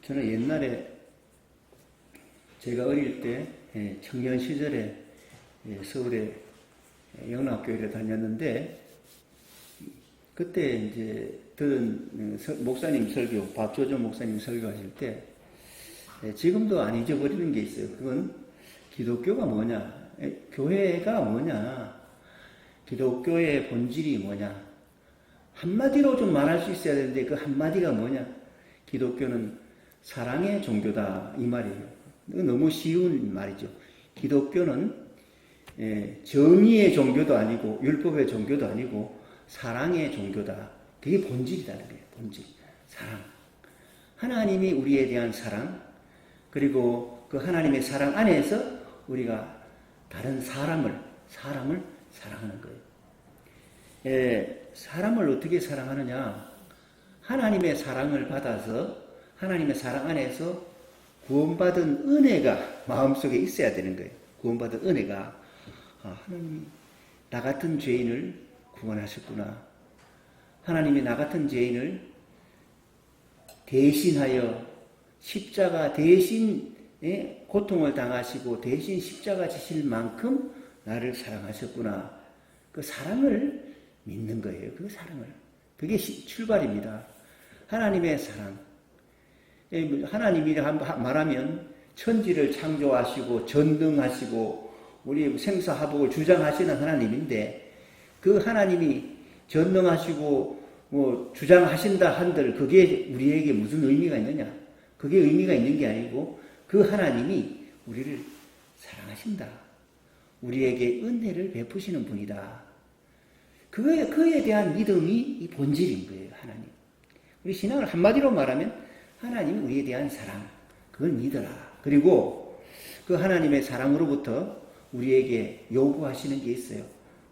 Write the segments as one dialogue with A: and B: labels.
A: 저는 옛날에 제가 어릴 때 청년 시절에 서울의 영락교회를 다녔는데 그때 이제 들은 목사님 설교, 박조전 목사님 설교하실 때 지금도 안 잊어버리는 게 있어요. 그건 기독교가 뭐냐, 교회가 뭐냐, 기독교의 본질이 뭐냐. 한마디로 좀 말할 수 있어야 되는데 그 한마디가 뭐냐. 기독교는 사랑의 종교다 이 말이에요. 너무 쉬운 말이죠. 기독교는 정의의 종교도 아니고 율법의 종교도 아니고 사랑의 종교다. 그게 본질이라는 거예요. 본질. 사랑. 하나님이 우리에 대한 사랑, 그리고 그 하나님의 사랑 안에서 우리가 다른 사람을 사랑하는 거예요. 사람을 어떻게 사랑하느냐? 하나님의 사랑을 받아서 하나님의 사랑 안에서 구원받은 은혜가 마음속에 있어야 되는 거예요. 구원받은 은혜가 하나님이 나 같은 죄인을 구원하셨구나. 하나님이 나 같은 죄인을 대신하여 십자가 대신 고통을 당하시고 대신 십자가 지실 만큼 나를 사랑하셨구나. 그 사랑을 믿는 거예요. 그 사랑을. 그게 출발입니다. 하나님의 사랑. 하나님이라 말하면 천지를 창조하시고 전능하시고 우리 생사화복을 주장하시는 하나님인데 그 하나님이 전능하시고 주장하신다 한들 그게 우리에게 무슨 의미가 있느냐? 그게 의미가 있는 게 아니고 그 하나님이 우리를 사랑하신다. 우리에게 은혜를 베푸시는 분이다. 그에 대한 믿음이 이 본질인 거예요. 하나님. 우리 신앙을 한마디로 말하면 하나님이 우리에 대한 사랑, 그걸 믿어라. 그리고 그 하나님의 사랑으로부터 우리에게 요구하시는 게 있어요.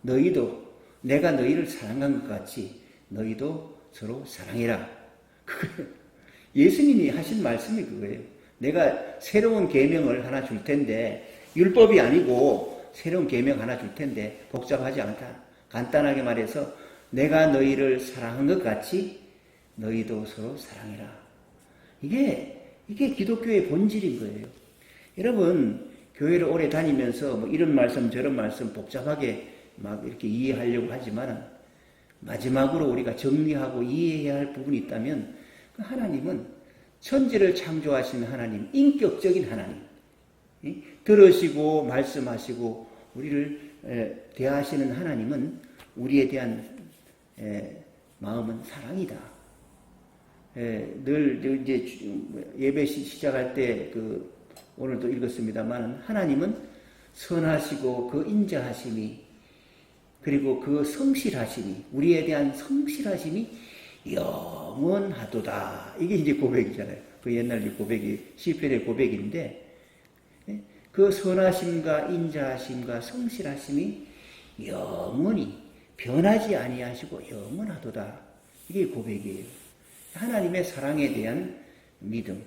A: 너희도 내가 너희를 사랑한 것 같이 너희도 서로 사랑해라. 예수님이 하신 말씀이 그거예요. 내가 새로운 계명을 하나 줄 텐데 율법이 아니고 새로운 계명 하나 줄 텐데 복잡하지 않다. 간단하게 말해서 내가 너희를 사랑한 것 같이 너희도 서로 사랑해라. 이게 기독교의 본질인 거예요. 여러분, 교회를 오래 다니면서 이런 말씀 저런 말씀 복잡하게 막 이렇게 이해하려고 하지만 마지막으로 우리가 정리하고 이해해야 할 부분이 있다면 그 하나님은 천지를 창조하신 하나님, 인격적인 하나님, 들으시고 말씀하시고 우리를 대하시는 하나님은 우리에 대한 마음은 사랑이다. 늘 이제 예배 시작할 때 오늘도 읽었습니다만 하나님은 선하시고 그 인자하심이 그리고 그 성실하심이 우리에 대한 성실하심이 영원하도다. 이게 이제 고백이잖아요. 그 옛날 고백이 시편의 고백인데 그 선하심과 인자하심과 성실하심이 영원히 변하지 아니하시고 영원하도다. 이게 고백이에요. 하나님의 사랑에 대한 믿음,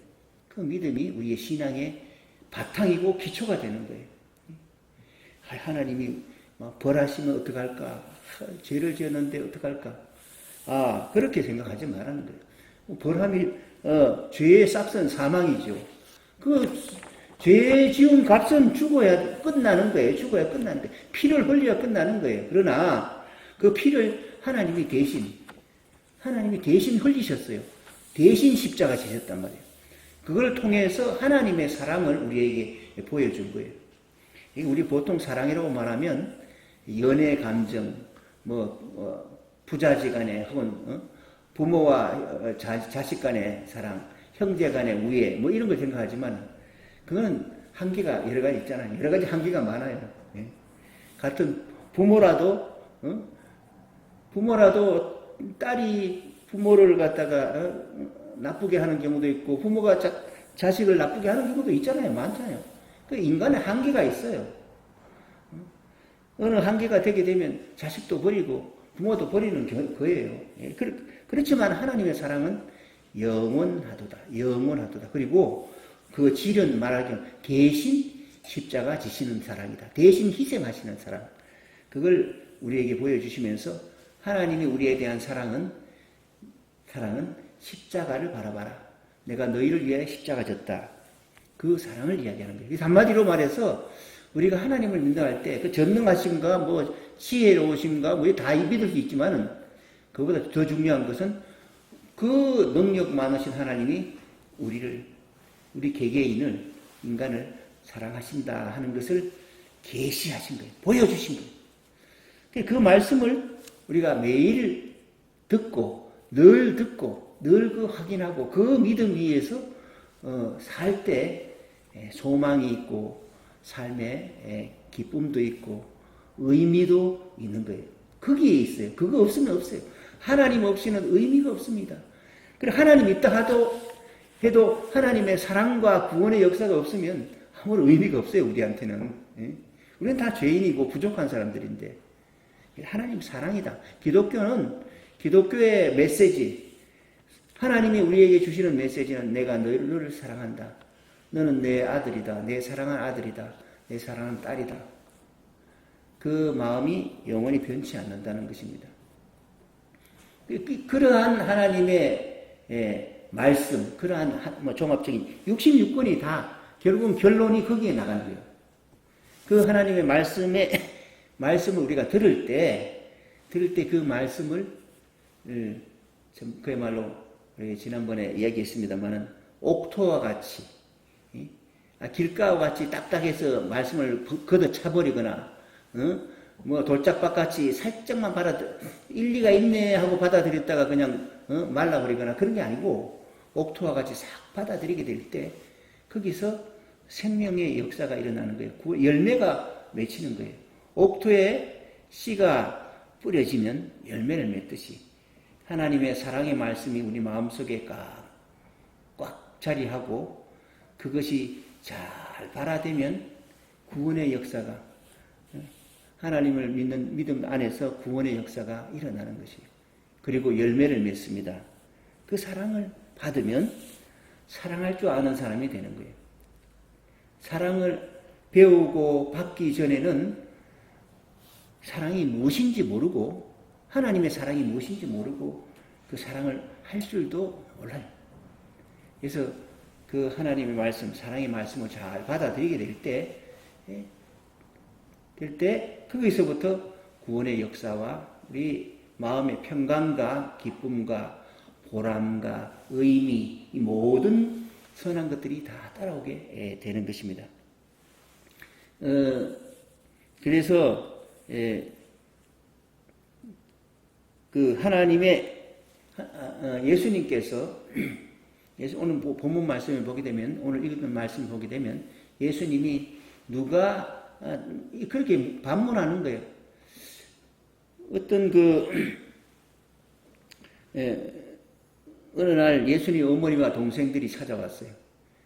A: 그 믿음이 우리의 신앙의 바탕이고 기초가 되는 거예요. 하나님이 벌하시면 어떡할까? 죄를 지었는데 어떡할까? 그렇게 생각하지 말라는 거예요. 벌함이 죄의 싹은 사망이죠. 그 죄 지은 값은 죽어야 끝나는 거예요. 죽어야 끝나는데 피를 흘려야 끝나는 거예요. 그러나 그 피를 하나님이 대신 흘리셨어요. 대신 십자가 지셨단 말이에요. 그걸 통해서 하나님의 사랑을 우리에게 보여준 거예요. 우리 보통 사랑이라고 말하면 연애 감정, 부자지간의 혹은 부모와 자식 간의 사랑, 형제 간의 우애, 이런 걸 생각하지만 그건 한계가 여러 가지 있잖아요. 여러 가지 한계가 많아요. 예. 같은 부모라도 딸이 부모를 갖다가 나쁘게 하는 경우도 있고 부모가 자식을 나쁘게 하는 경우도 있잖아요. 많잖아요. 그 인간의 한계가 있어요. 어느 한계가 되게 되면 자식도 버리고 부모도 버리는 거예요. 예. 그렇지만 하나님의 사랑은 영원하도다. 영원하도다. 그리고 그 질은 말하기는 대신 십자가 지시는 사랑이다. 대신 희생하시는 사랑. 그걸 우리에게 보여주시면서 하나님이 우리에 대한 사랑은 십자가를 바라봐라. 내가 너희를 위해 십자가 졌다. 그 사랑을 이야기하는 거예요. 그래서 한마디로 말해서 우리가 하나님을 믿는할 때 그 전능하신가 지혜로우신가 다 믿을 수 있지만은 그보다 더 중요한 것은 그 능력 많으신 하나님이 우리 개개인을 인간을 사랑하신다 하는 것을 계시하신 거예요. 보여주신 거예요. 그 말씀을 우리가 매일 듣고 늘 그 확인하고 그 믿음 위에서 살 때 소망이 있고 삶에 기쁨도 있고 의미도 있는 거예요. 거기에 있어요. 그거 없으면 없어요. 하나님 없이는 의미가 없습니다. 그리고 하나님 있다 해도 하나님의 사랑과 구원의 역사가 없으면 아무런 의미가 없어요. 우리한테는. 우리는 다 죄인이고 부족한 사람들인데 하나님 사랑이다. 기독교의 메시지, 하나님이 우리에게 주시는 메시지는 내가 너를 사랑한다. 너는 내 아들이다. 내 사랑한 아들이다. 내 사랑하는 딸이다. 그 마음이 영원히 변치 않는다는 것입니다. 그러한 하나님의 말씀, 그러한 종합적인 66권이 다 결국은 결론이 거기에 나가는 거예요. 그 하나님의 말씀을 우리가 들을 때 그 말씀을 그야말로 지난번에 이야기했습니다만은 옥토와 같이 길가와 같이 딱딱해서 말씀을 걷어차버리거나 돌짝밭같이 살짝만 일리가 있네 하고 받아들였다가 그냥 말라버리거나 그런 게 아니고 옥토와 같이 싹 받아들이게 될 때 거기서 생명의 역사가 일어나는 거예요. 열매가 맺히는 거예요. 옥토에 씨가 뿌려지면 열매를 맺듯이 하나님의 사랑의 말씀이 우리 마음속에 꽉 자리하고 그것이 잘 발화되면 구원의 역사가 하나님을 믿는 믿음 안에서 구원의 역사가 일어나는 것이에요. 그리고 열매를 맺습니다. 그 사랑을 받으면 사랑할 줄 아는 사람이 되는 거예요. 사랑을 배우고 받기 전에는 사랑이 무엇인지 모르고 하나님의 사랑이 무엇인지 모르고 그 사랑을 할 줄도 몰라요. 그래서 그 하나님의 말씀, 사랑의 말씀을 잘 받아들이게 될 때 거기서부터 구원의 역사와 우리 마음의 평강과 기쁨과 보람과 의미, 이 모든 선한 것들이 다 따라오게 되는 것입니다. 그래서 그 하나님의 예수님께서 오늘 본문 말씀을 보게 되면 오늘 읽은 말씀을 보게 되면 예수님이 누가 그렇게 반문하는 거예요. 어떤 어느 날 예수님 어머니와 동생들이 찾아왔어요.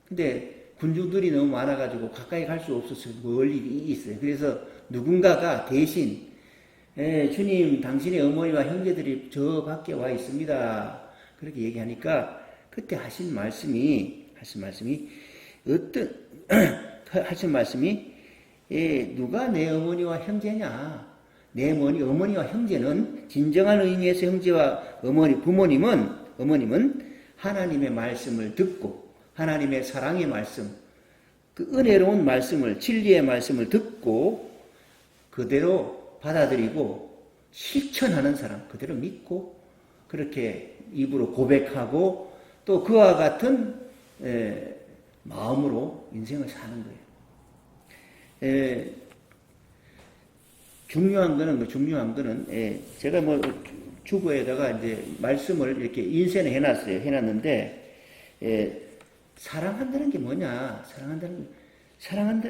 A: 근데 군중들이 너무 많아가지고 가까이 갈 수 없어서 멀리 있어요. 그래서 누군가가 대신 주님 당신의 어머니와 형제들이 저 밖에 와 있습니다. 그렇게 얘기하니까 그때 하신 말씀이 누가 내 어머니와 형제냐? 내 어머니와 형제는 진정한 의미에서 형제와 부모님은 하나님의 말씀을 듣고 하나님의 사랑의 말씀, 그 은혜로운 말씀을 진리의 말씀을 듣고 그대로 받아들이고 실천하는 사람, 그대로 믿고 그렇게 입으로 고백하고 또 그와 같은 마음으로 인생을 사는 거예요. 중요한 거는 제가 뭐 주보에다가 이제 말씀을 이렇게 인쇄는 해놨는데 사랑한다는 게 뭐냐? 사랑한다.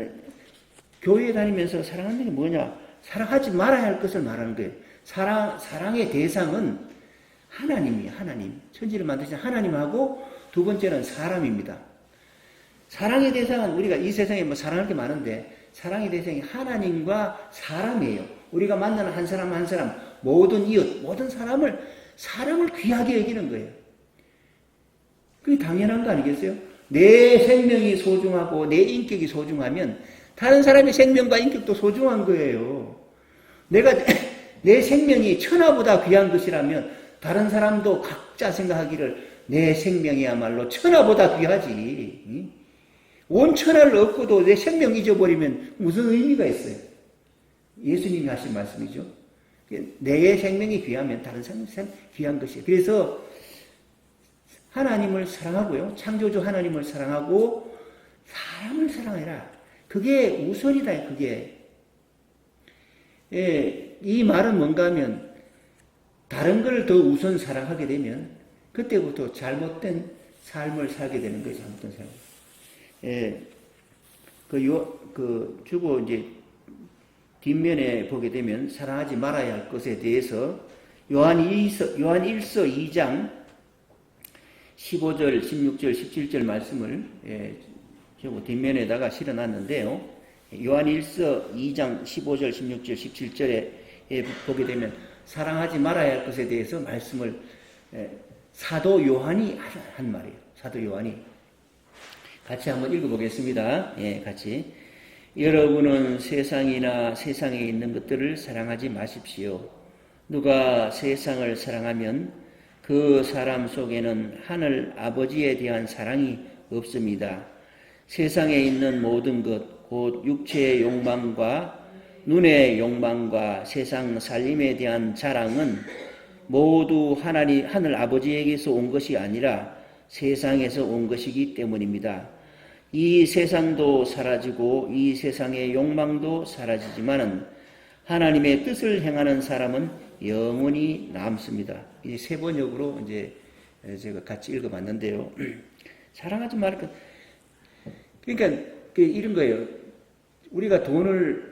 A: 교회 다니면서 사랑한다는 게 뭐냐? 사랑하지 말아야 할 것을 말하는 거예요. 사랑의 대상은 하나님. 천지를 만드신 하나님하고 두 번째는 사람입니다. 사랑의 대상은 우리가 이 세상에 뭐 사랑할 게 많은데 사랑의 대상이 하나님과 사람이에요. 우리가 만나는 한 사람 한 사람, 모든 이웃, 모든 사람을 귀하게 여기는 거예요. 그게 당연한 거 아니겠어요? 내 생명이 소중하고 내 인격이 소중하면 다른 사람의 생명과 인격도 소중한 거예요. 내 생명이 천하보다 귀한 것이라면 다른 사람도 각자 생각하기를 내 생명이야말로 천하보다 귀하지. 온 천하를 얻고도 내 생명 잊어버리면 무슨 의미가 있어요? 예수님이 하신 말씀이죠. 내 생명이 귀하면 다른 사람이 귀한 것이에요. 그래서 하나님을 사랑하고요. 창조주 하나님을 사랑하고 사람을 사랑해라. 그게 우선이다. 그게. 이 말은 뭔가 하면 다른 걸 더 우선 사랑하게 되면 그때부터 잘못된 삶을 살게 되는 거예요. 잘못된 삶. 주고 이제 뒷면에 보게 되면 사랑하지 말아야 할 것에 대해서 요한 1서 2장 15절, 16절, 17절 말씀을 주고 뒷면에다가 실어놨는데요. 요한 1서 2장 15절, 16절, 17절에 보게 되면 사랑하지 말아야 할 것에 대해서 말씀을 사도 요한이 한 말이에요. 사도 요한이. 같이 한번 읽어보겠습니다. 같이. 여러분은 세상이나 세상에 있는 것들을 사랑하지 마십시오. 누가 세상을 사랑하면 그 사람 속에는 하늘 아버지에 대한 사랑이 없습니다. 세상에 있는 모든 것, 곧 육체의 욕망과 눈의 욕망과 세상 살림에 대한 자랑은 모두 하늘 아버지에게서 온 것이 아니라 세상에서 온 것이기 때문입니다. 이 세상도 사라지고 이 세상의 욕망도 사라지지만은 하나님의 뜻을 행하는 사람은 영원히 남습니다. 이 세 번역으로 이제 제가 같이 읽어봤는데요. 사랑하지 말까. 그러니까 이런 거예요. 우리가 돈을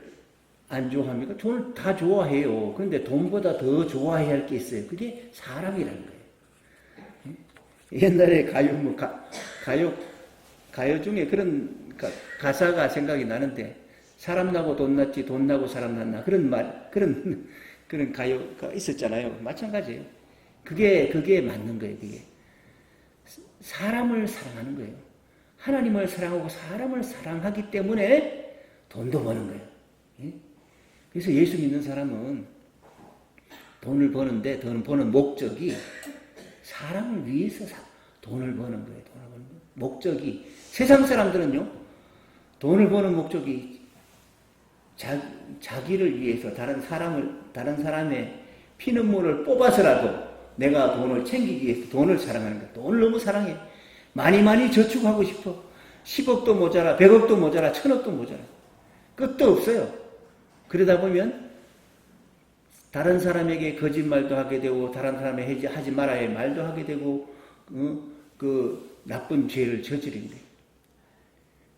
A: 안 좋아합니까? 돈을 다 좋아해요. 그런데 돈보다 더 좋아해야 할 게 있어요. 그게 사람이라는 거예요. 옛날에 가요 중에 그런 가사가 생각이 나는데, 사람 나고 돈 났지, 돈 나고 사람 났나. 그런 가요가 있었잖아요. 마찬가지예요. 그게 맞는 거예요, 그게. 사람을 사랑하는 거예요. 하나님을 사랑하고 사람을 사랑하기 때문에 돈도 버는 거예요. 그래서 예수 믿는 사람은 돈을 버는데, 돈 버는 목적이 사람을 위해서 돈을 버는 거예요. 목적이. 세상 사람들은요, 돈을 버는 목적이 자기를 위해서 다른 사람의 피눈물을 뽑아서라도 내가 돈을 챙기기 위해서 돈을 사랑하는 거야. 돈을 너무 사랑해. 많이 저축하고 싶어. 10억도 모자라, 100억도 모자라, 1000억도 모자라. 끝도 없어요. 그러다 보면 다른 사람에게 거짓말도 하게 되고, 다른 사람에게 하지 말아야 할 말도 하게 되고, 그 나쁜 죄를 저지른대.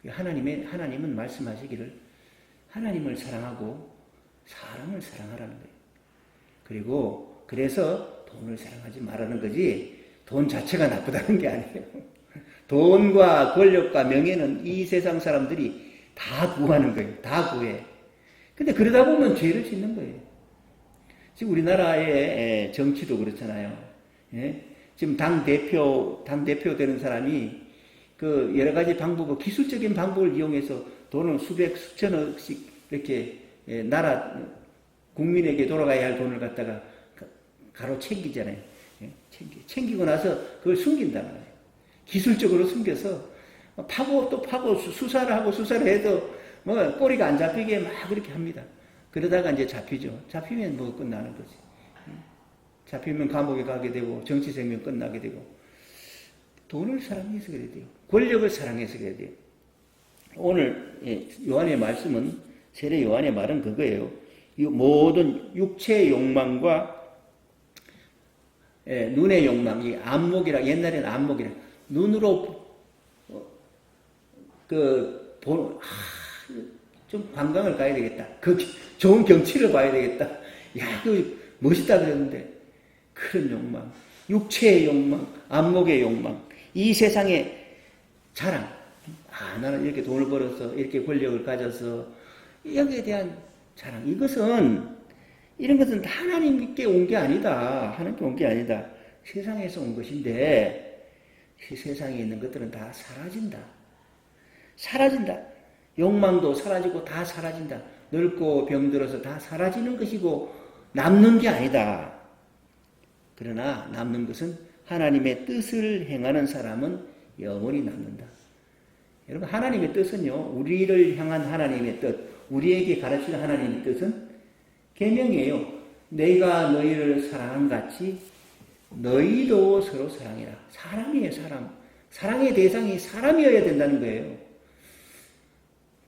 A: 하나님은 말씀하시기를 하나님을 사랑하고 사람을 사랑하라는 거예요. 그리고 그래서 돈을 사랑하지 말라는 거지, 돈 자체가 나쁘다는 게 아니에요. 돈과 권력과 명예는 이 세상 사람들이 다 구하는 거예요. 다 구해. 근데 그러다 보면 죄를 짓는 거예요. 지금 우리나라의 정치도 그렇잖아요. 지금 당대표 되는 사람이 그 여러 가지 방법, 기술적인 방법을 이용해서 돈을 수천억씩 이렇게 국민에게 돌아가야 할 돈을 갖다가 가로 챙기잖아요. 챙기고 나서 그걸 숨긴단 말이에요. 기술적으로 숨겨서 파고 수사를 해도 뭐 꼬리가 안 잡히게 막 그렇게 합니다. 그러다가 이제 잡히죠. 잡히면 뭐 끝나는 거지. 잡히면 감옥에 가게 되고 정치 생명 끝나게 되고. 돈을 사랑해서 그래야 돼요. 권력을 사랑해서 그래야 돼요. 오늘 요한의 말씀은, 세례 요한의 말은 그거예요. 이 모든 육체의 욕망과 눈의 욕망, 이 안목이라, 옛날에는 안목이라, 눈으로 좀 관광을 가야 되겠다. 좋은 경치를 봐야 되겠다. 야, 멋있다 그랬는데, 그런 욕망, 육체의 욕망, 안목의 욕망, 이 세상의 자랑, 나는 이렇게 돈을 벌어서, 이렇게 권력을 가져서, 여기에 대한 자랑, 이런 것은 하나님께 온 게 아니다. 하나님께 온 게 아니다. 세상에서 온 것인데, 이 세상에 있는 것들은 다 사라진다. 사라진다. 욕망도 사라지고 다 사라진다. 늙고 병들어서 다 사라지는 것이고 남는 게 아니다. 그러나 남는 것은 하나님의 뜻을 행하는 사람은 영원히 남는다. 여러분, 하나님의 뜻은요, 우리를 향한 하나님의 뜻, 우리에게 가르치는 하나님의 뜻은 계명이에요. 내가 너희를 사랑한 같이 너희도 서로 사랑해라. 사람이에요, 사람. 사랑의 대상이 사람이어야 된다는 거예요.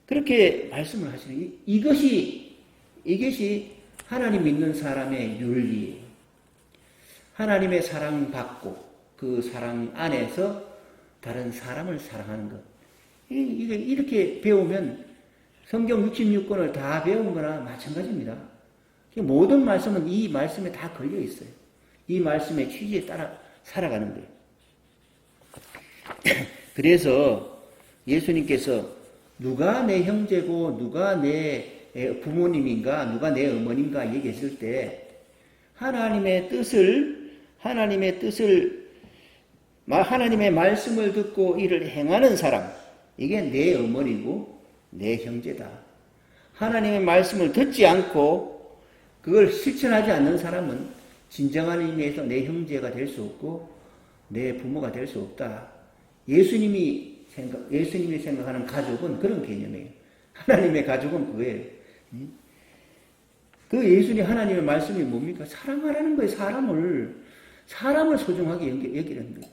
A: 그렇게 말씀을 하시는, 이것이 하나님 믿는 사람의 윤리예요. 하나님의 사랑받고 그 사랑 안에서 다른 사람을 사랑하는 것. 이렇게 배우면 성경 66권을 다 배운 거나 마찬가지입니다. 모든 말씀은 이 말씀에 다 걸려 있어요. 이 말씀의 취지에 따라 살아가는 거예요. 그래서 예수님께서 누가 내 형제고 누가 내 부모님인가 누가 내 어머님가 얘기했을 때 하나님의 말씀을 듣고 이를 행하는 사람, 이게 내 어머니고 내 형제다. 하나님의 말씀을 듣지 않고 그걸 실천하지 않는 사람은 진정한 의미에서 내 형제가 될 수 없고 내 부모가 될 수 없다. 예수님이 생각하는 가족은 그런 개념이에요. 하나님의 가족은 그거예요. 그 예수님 하나님의 말씀이 뭡니까? 사랑하라는 거예요. 사람을 소중하게 여기라는 거예요.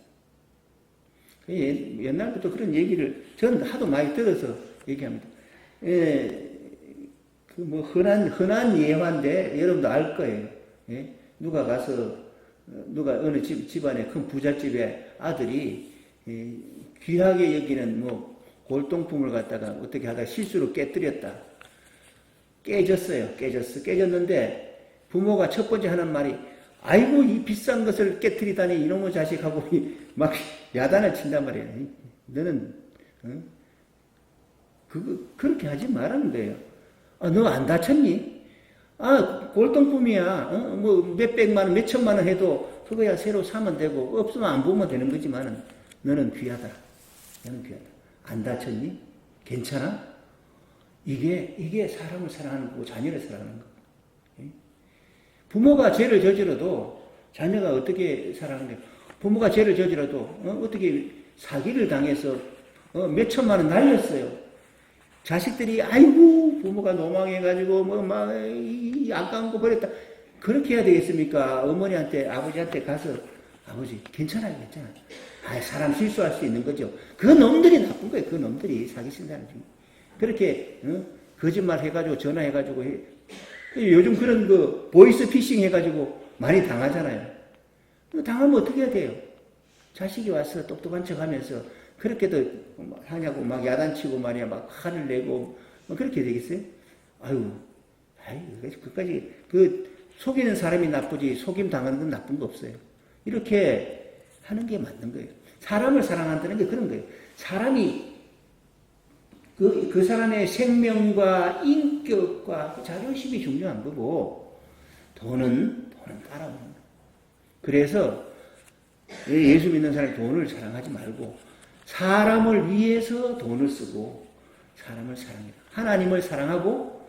A: 옛날부터 그런 얘기를 저는 하도 많이 들어서 얘기합니다. 흔한 예화인데 여러분도 알 거예요. 누가 어느 집안에 큰 부잣집의 아들이 귀하게 여기는 골동품을 갖다가 어떻게 하다가 실수로 깨뜨렸다. 깨졌는데 부모가 첫 번째 하는 말이, 아이고 이 비싼 것을 깨뜨리다니 이놈의 자식하고 막 야단을 친단 말이에요. 너는 그렇게 하지 말라는 거예요. 너 안 다쳤니? 골동품이야. 몇백만 원, 몇천만 원 해도 그거야 새로 사면 되고 없으면 안 보면 되는 거지만 너는 귀하다. 안 다쳤니? 괜찮아? 이게 사람을 사랑하는 거고 자녀를 사랑하는 거. 부모가 죄를 저질러도 자녀가 어떻게 사랑하는 거야? 부모가 죄를 저질러도 어떻게 사기를 당해서 몇천만 원 날렸어요. 자식들이 아이고 부모가 노망해가지고 아까운 거 버렸다. 그렇게 해야 되겠습니까? 어머니한테 아버지한테 가서 아버지 괜찮아요. 사람 실수할 수 있는 거죠. 그 놈들이 나쁜 거예요. 그 놈들이 사기친다는 중. 그렇게 거짓말 해가지고 전화해가지고 요즘 그런 보이스 피싱 해가지고 많이 당하잖아요. 당하면 어떻게 해야 돼요? 자식이 와서 똑똑한 척하면서 그렇게도 하냐고 막 야단치고 말이야 막 화를 내고 그렇게 되겠어요? 아유 그까지 속이는 사람이 나쁘지 속임 당하는 건 나쁜 거 없어요. 이렇게 하는 게 맞는 거예요. 사람을 사랑한다는 게 그런 거예요. 사람이 그 사람의 생명과 인격과 자존심이 중요한 거고 돈은 따라오는 거예요. 그래서 예수 믿는 사람이 돈을 사랑하지 말고 사람을 위해서 돈을 쓰고 사람을 사랑해라. 하나님을 사랑하고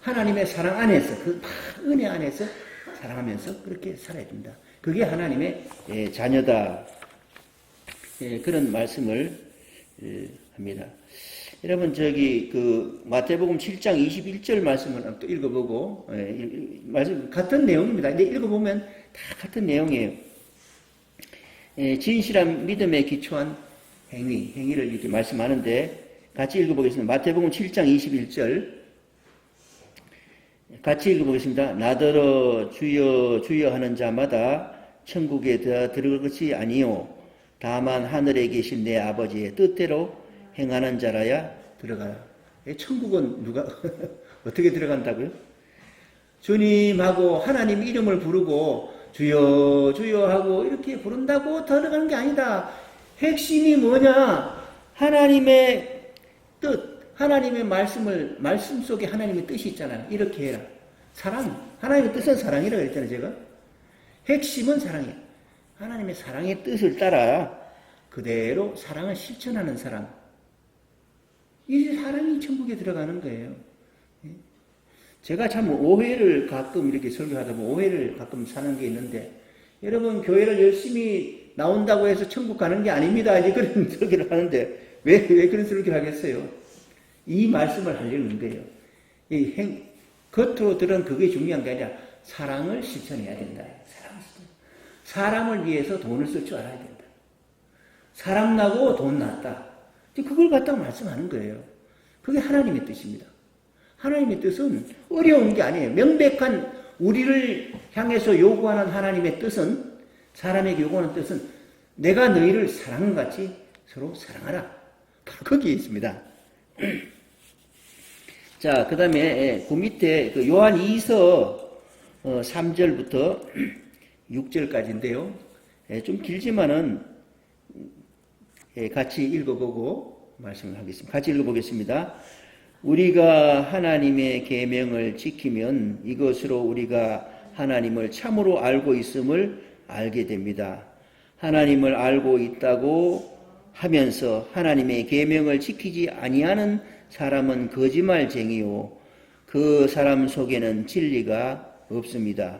A: 하나님의 사랑 안에서 은혜 안에서 사랑하면서 그렇게 살아야 된다. 그게 하나님의 자녀다. 그런 말씀을 합니다. 여러분 마태복음 7장 21절 말씀을 또 읽어보고 말씀 같은 내용입니다. 근데 읽어보면 다 같은 내용이에요. 진실한 믿음에 기초한 행위를 이렇게 말씀하는데 같이 읽어보겠습니다. 마태복음 7장 21절 같이 읽어보겠습니다. 나더러 주여 주여 하는 자마다 천국에 들어갈 것이 아니요 다만 하늘에 계신 내 아버지의 뜻대로 행하는 자라야 들어가라. 천국은 누가 어떻게 들어간다고요? 주님하고 하나님 이름을 부르고 주여 주여 하고 이렇게 부른다고 들어가는 게 아니다. 핵심이 뭐냐? 하나님의 뜻, 하나님의 말씀 속에 하나님의 뜻이 있잖아요. 이렇게 해라. 사랑, 하나님의 뜻은 사랑이라고 그랬잖아요, 제가. 핵심은 사랑이에요. 하나님의 사랑의 뜻을 따라 그대로 사랑을 실천하는 사람. 이 사람이 천국에 들어가는 거예요. 제가 참 오해를 가끔 이렇게 설교하다 보면 오해를 가끔 사는 게 있는데, 여러분 교회를 열심히 나온다고 해서 천국 가는 게 아닙니다. 이제 그런 설교를 하는데 왜 그런 설교를 하겠어요? 이 말씀을 하려는 거예요. 겉으로 들은 그게 중요한 게 아니라 사랑을 실천해야 된다. 사람을 위해서 돈을 쓸 줄 알아야 된다. 사람 나고 돈 났다. 그걸 갖다가 말씀하는 거예요. 그게 하나님의 뜻입니다. 하나님의 뜻은 어려운 게 아니에요. 명백한 우리를 향해서 요구하는 하나님의 뜻은, 사람에게 요구하는 뜻은 내가 너희를 사랑한 같이 서로 사랑하라. 바로 거기에 있습니다. 자, 그 다음에 그 밑에 그 요한 2서 3절부터 6절까지인데요. 좀 길지만은 같이 읽어보고 말씀을 하겠습니다. 같이 읽어보겠습니다. 우리가 하나님의 계명을 지키면 이것으로 우리가 하나님을 참으로 알고 있음을 알게 됩니다. 하나님을 알고 있다고 하면서 하나님의 계명을 지키지 아니하는 사람은 거짓말쟁이요 그 사람 속에는 진리가 없습니다.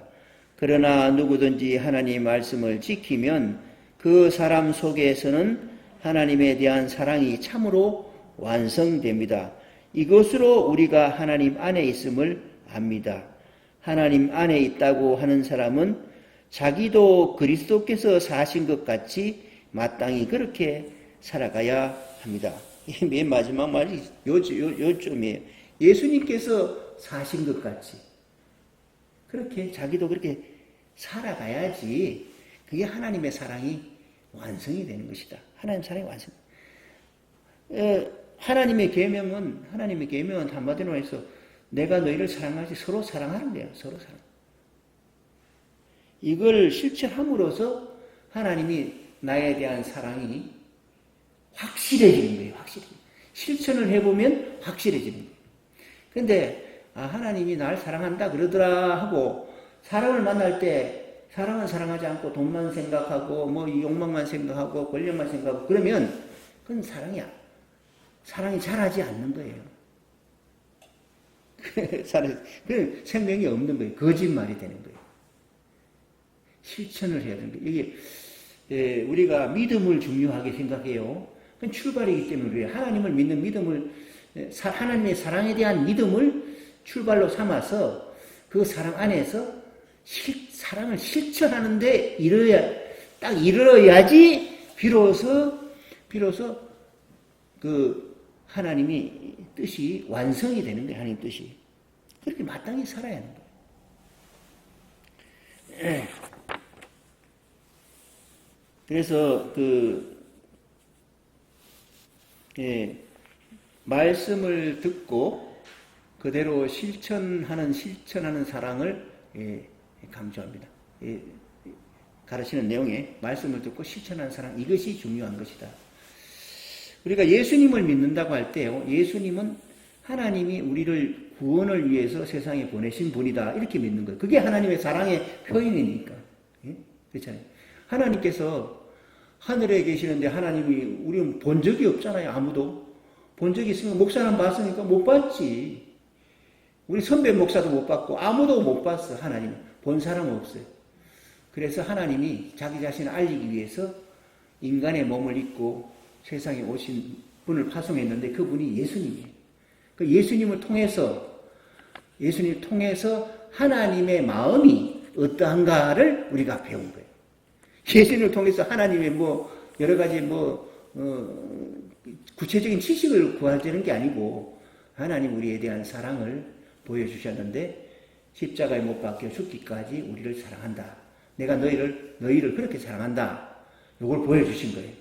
A: 그러나 누구든지 하나님 말씀을 지키면 그 사람 속에서는 하나님에 대한 사랑이 참으로 완성됩니다. 이것으로 우리가 하나님 안에 있음을 압니다. 하나님 안에 있다고 하는 사람은 자기도 그리스도께서 사신 것 같이 마땅히 그렇게 살아가야 합니다. 맨 마지막 말이 요점이에요. 예수님께서 사신 것 같이 그렇게 자기도 그렇게 살아가야지 그게 하나님의 사랑이 완성이 되는 것이다. 하나님 사랑이 완성. 하나님의 계명은 한마디로 해서 내가 너희를 사랑하지 서로 사랑하는 거예요. 서로 사랑. 이걸 실천함으로써 하나님이 나에 대한 사랑이 확실해지는 거예요. 실천을 해보면 확실해지는 거예요. 그런데 하나님이 날 사랑한다 그러더라 하고 사람을 만날 때 사람은 사랑하지 않고 돈만 생각하고 뭐 욕망만 생각하고 권력만 생각하고 그러면 그건 사랑이야. 사랑이 자라지 않는 거예요. 그 생명이 없는 거예요. 거짓말이 되는 거예요. 실천을 해야 되는 거예요. 이게 우리가 믿음을 중요하게 생각해요. 그건 출발이기 때문에 그래요. 하나님을 믿는 믿음을 하나님의 사랑에 대한 믿음을 출발로 삼아서 그 사랑 안에서 사랑을 실천하는데 이르러야지 비로소 그 하나님이 뜻이 완성이 되는 거예요. 하나님 뜻이. 그렇게 마땅히 살아야 하는 거예요. 그래서 말씀을 듣고 그대로 실천하는 사랑을 강조합니다. 가르치는 내용에 말씀을 듣고 실천하는 사랑, 이것이 중요한 것이다. 우리가 예수님을 믿는다고 할 때요, 예수님은 하나님이 우리를 구원을 위해서 세상에 보내신 분이다. 이렇게 믿는 거예요. 그게 하나님의 사랑의 표현이니까. 그렇잖아요. 하나님께서 하늘에 계시는데 하나님이 우리는 본 적이 없잖아요. 아무도. 본 적이 있으면 목사는 봤으니까 못 봤지. 우리 선배 목사도 못 봤고 아무도 못 봤어. 하나님은. 본 사람은 없어요. 그래서 하나님이 자기 자신을 알리기 위해서 인간의 몸을 입고 세상에 오신 분을 파송했는데 그분이 예수님이에요. 그 예수님을 통해서 하나님의 마음이 어떠한가를 우리가 배운 거예요. 예수님을 통해서 하나님의 뭐 여러 가지 구체적인 지식을 구하자는 게 아니고 하나님 우리에 대한 사랑을 보여주셨는데 십자가에 못 박혀 죽기까지 우리를 사랑한다. 내가 너희를 그렇게 사랑한다. 이걸 보여주신 거예요.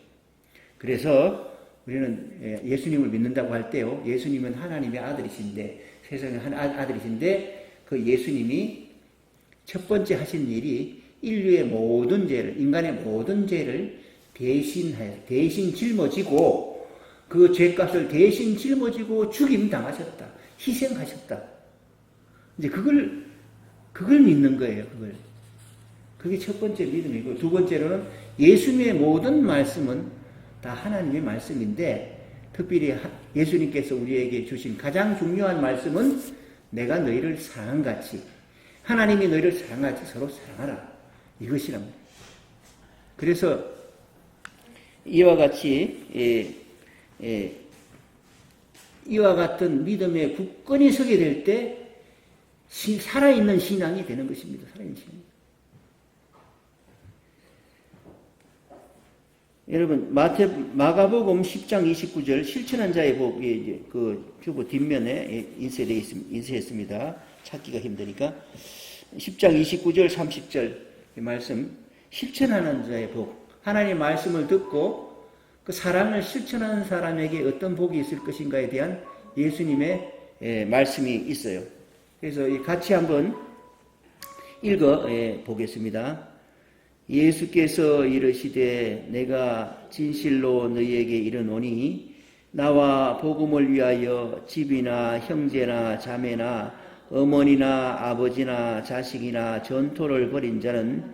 A: 그래서 우리는 예수님을 믿는다고 할 때요. 예수님은 하나님의 아들이신데 세상의 아들이신데 그 예수님이 첫 번째 하신 일이 인류의 모든 죄를 인간의 모든 죄를 대신 짊어지고 그 죄값을 대신 짊어지고 죽임 당하셨다. 희생하셨다. 이제 그걸 믿는 거예요. 그게 첫 번째 믿음이고 두 번째로는 예수님의 모든 말씀은 다 하나님의 말씀인데 특별히 예수님께서 우리에게 주신 가장 중요한 말씀은 내가 너희를 사랑같이 하나님이 너희를 사랑같이 서로 사랑하라. 이것이랍니다. 그래서 이와 같이 이와 같은 믿음에 굳건히 서게 될 때 살아있는 신앙이 되는 것입니다. 살아있는 신앙. 여러분 마가복음 10장 29절 실천한 자의 복이 그 주보 뒷면에 인쇄했습니다. 찾기가 힘드니까 10장 29절 30절 말씀 실천하는 자의 복. 하나님의 말씀을 듣고 그 사랑을 실천하는 사람에게 어떤 복이 있을 것인가에 대한 예수님의 말씀이 있어요. 그래서 같이 한번 읽어 보겠습니다. 예수께서 이르시되 내가 진실로 너희에게 이르노니 나와 복음을 위하여 집이나 형제나 자매나 어머니나 아버지나 자식이나 전토를 벌인 자는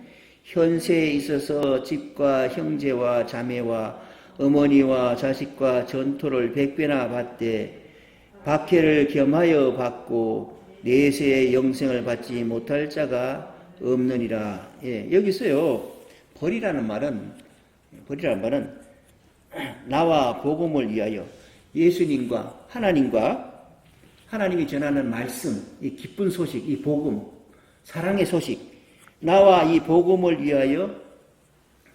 A: 현세에 있어서 집과 형제와 자매와 어머니와 자식과 전토를 100배나 받되 박해를 겸하여 받고 내세의 영생을 받지 못할 자가 없느니라. 예, 여기서요 벌이라는 말은 나와 복음을 위하여 예수님과 하나님이 전하는 말씀, 이 기쁜 소식, 이 복음, 사랑의 소식, 나와 이 복음을 위하여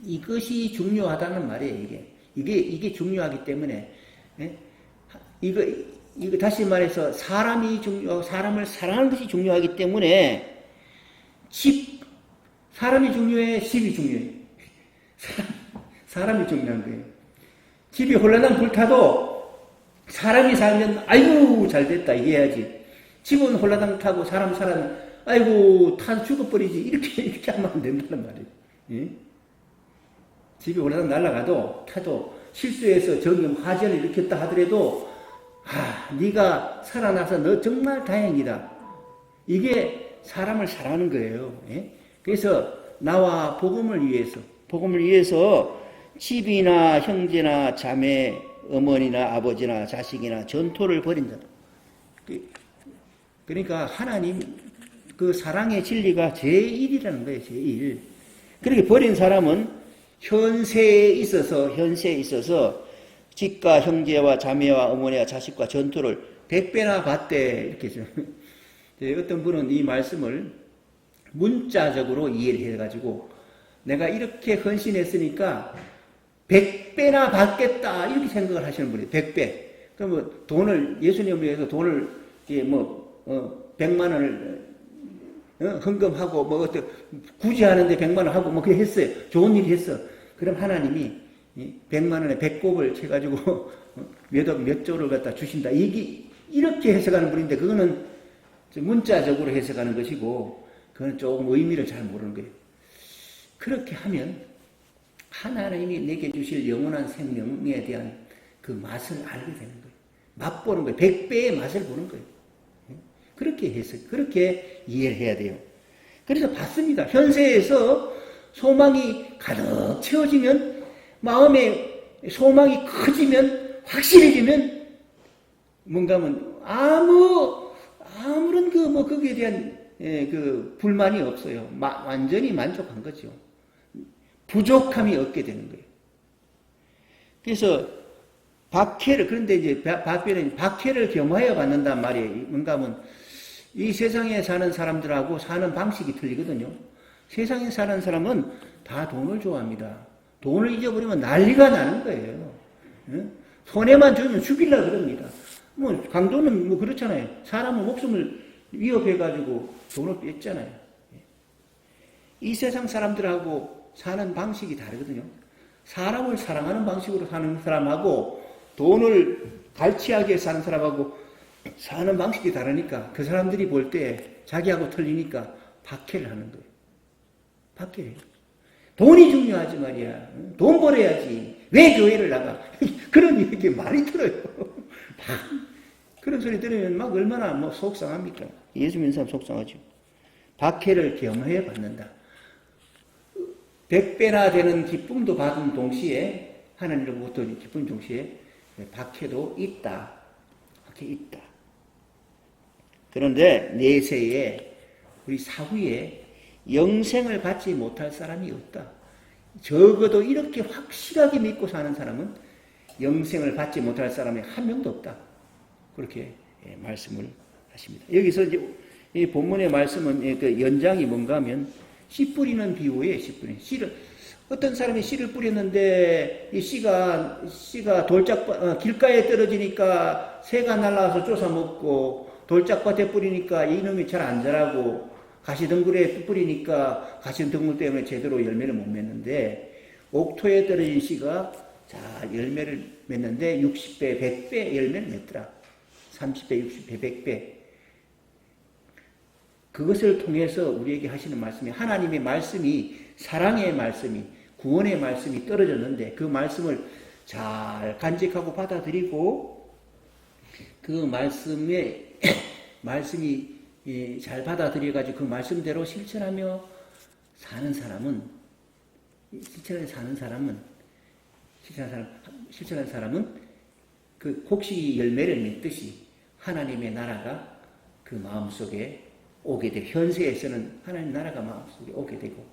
A: 이것이 중요하다는 말이에요. 이게 중요하기 때문에 이거 다시 말해서 사람을 사랑하는 것이 중요하기 때문에 사람이 중요해, 집이 중요해. 사람이 중요한 거예요. 집이 홀라당 불타도 사람이 살면 아이고 잘됐다 이게 해야지. 집은 홀라당 타고 사람 아이고 타 죽어버리지 이렇게 하면 안 된다는 말이에요. 예? 집이 홀라당 날아가도 타도 실수해서 저기 화재를 일으켰다 하더라도 네가 살아나서 너 정말 다행이다. 이게 사람을 사랑하는 거예요. 예? 그래서 나와 복음을 위해서 집이나 형제나 자매, 어머니나 아버지나 자식이나 전토를 벌인 자다. 그러니까 하나님 그 사랑의 진리가 제1이라는 거예요. 제1. 그렇게 버린 사람은 현세에 있어서 집과 형제와 자매와 어머니와 자식과 전투를 100배나 받되 이렇게 어떤 분은 이 말씀을 문자적으로 이해를 해가지고 내가 이렇게 헌신했으니까 100배나 받겠다 이렇게 생각을 하시는 분이에요. 100배. 그러면 돈을 예수님을 위해서 돈을 100만 원을 헌금하고 굳이 하는데 100만 원 하고 그렇게 했어요. 좋은 일 했어. 그럼 하나님이 100만 원에 배꼽을 쳐가지고 몇 조를 갖다 주신다. 이렇게 해석하는 분인데 그거는 문자적으로 해석하는 것이고 그건 조금 의미를 잘 모르는 거예요. 그렇게 하면 하나님이 내게 주실 영원한 생명에 대한 그 맛을 알게 되는 거예요. 맛보는 거예요. 100배의 맛을 보는 거예요. 그렇게 이해를 해야 돼요. 그래서 봤습니다. 현세에서 소망이 가득 채워지면 마음에 소망이 커지면 확실해지면 뭔가 아무런 거기에 대한 그 불만이 없어요. 완전히 만족한 거죠. 부족함이 없게 되는 거예요. 그래서 그런데 이제 박해를 겸하여 받는단 말이에요. 뭔가 하면 이 세상에 사는 사람들하고 사는 방식이 틀리거든요. 세상에 사는 사람은 다 돈을 좋아합니다. 돈을 잊어버리면 난리가 나는 거예요. 손해만 주면 죽이려고 그럽니다. 뭐 강도는 뭐 그렇잖아요. 사람은 목숨을 위협해가지고 돈을 뺐잖아요. 이 세상 사람들하고 사는 방식이 다르거든요. 사람을 사랑하는 방식으로 사는 사람하고 돈을 갈취하게 사는 사람하고 사는 방식이 다르니까 그 사람들이 볼 때 자기하고 틀리니까 박해를 하는 거예요. 박해해요. 돈이 중요하지 말이야. 돈 벌어야지. 왜 교회를 나가? 그런 얘기 많이 들어요. 그런 소리 들으면 막 얼마나 뭐 속상합니까? 예수 믿는 사람 속상하죠. 박해를 겸해 받는다. 100배나 되는 기쁨도 받은 동시에 하나님으로부터 기쁨 동시에 박해도 있다. 박해 있다. 그런데 내세에 우리 사후에 영생을 받지 못할 사람이 없다. 적어도 이렇게 확실하게 믿고 사는 사람은 영생을 받지 못할 사람이 한 명도 없다. 그렇게 말씀을 하십니다. 여기서 이제 이 본문의 말씀은 그 연장이 뭔가 하면 씨 뿌리는 비유에 씨 뿌리는 씨를 어떤 사람이 씨를 뿌렸는데 이 씨가 길가에 떨어지니까 새가 날아와서 쫓아 먹고 돌짝밭에 뿌리니까 이놈이 잘 안 자라고 가시덩굴에 뿌리니까 가시덩굴 때문에 제대로 열매를 못 맺는데 옥토에 떨어진 씨가 자 열매를 맺는데 60배, 100배 열매를 맺더라. 30배, 60배, 100배. 그것을 통해서 우리에게 하시는 말씀이 하나님의 말씀이 사랑의 말씀이 구원의 말씀이 떨어졌는데 그 말씀을 잘 간직하고 받아들이고 그 말씀이 잘 받아들여가지고 그 말씀대로 실천하며 사는 사람은 그 곡식이 열매를 맺듯이 하나님의 나라가 그 마음속에 오게 되고 현세에서는 하나님 나라가 마음속에 오게 되고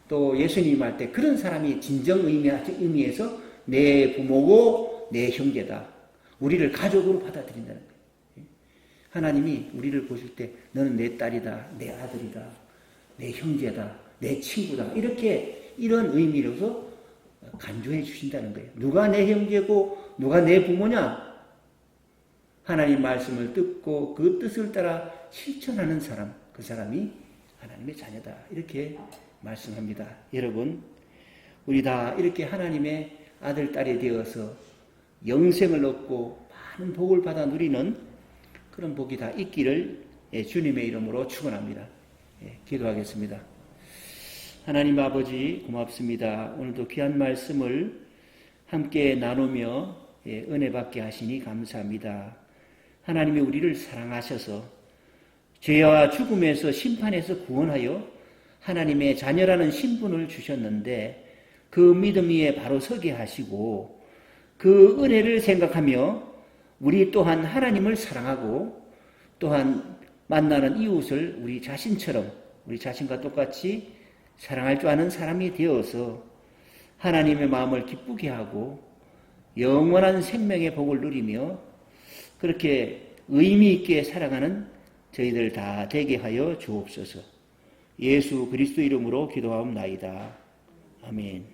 A: 또 예수님 할 때 그런 사람이 진정 의미에서 내 부모고 내 형제다. 우리를 가족으로 받아들인다는 거예요. 하나님이 우리를 보실 때 너는 내 딸이다, 내 아들이다, 내 형제다, 내 친구다. 이런 의미로서 간주해 주신다는 거예요. 누가 내 형제고 누가 내 부모냐? 하나님 말씀을 듣고 그 뜻을 따라 실천하는 사람, 그 사람이 하나님의 자녀다. 이렇게 말씀합니다. 여러분, 우리 다 이렇게 하나님의 아들, 딸이 되어서 영생을 얻고 많은 복을 받아 누리는 그런 복이 다 있기를 주님의 이름으로 축원합니다. 기도하겠습니다. 하나님 아버지 고맙습니다. 오늘도 귀한 말씀을 함께 나누며 은혜 받게 하시니 감사합니다. 하나님이 우리를 사랑하셔서 죄와 죽음에서 심판에서 구원하여 하나님의 자녀라는 신분을 주셨는데 그 믿음 위에 바로 서게 하시고 그 은혜를 생각하며 우리 또한 하나님을 사랑하고 또한 만나는 이웃을 우리 자신처럼 우리 자신과 똑같이 사랑할 줄 아는 사람이 되어서 하나님의 마음을 기쁘게 하고 영원한 생명의 복을 누리며 그렇게 의미 있게 살아가는 저희들 다 되게 하여 주옵소서. 예수 그리스도 이름으로 기도하옵나이다. 아멘.